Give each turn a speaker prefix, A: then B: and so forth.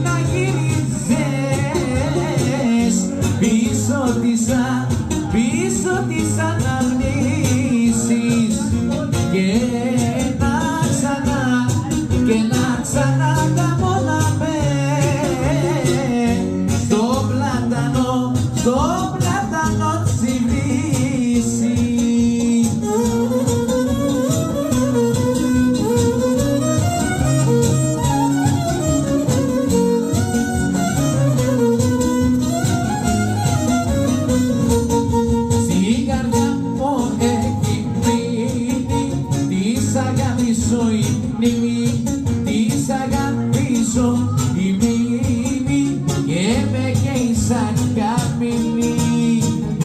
A: να γυρίζεις πίσω τις αναμνήσεις και να ξανά τα μόναμε στο πλάτανο τσιβήσει. Στην καρδιά μου έχει μείνει της αγαπήσω η μνήμη, της αγαπήσω η μνήμη και με καίει σαν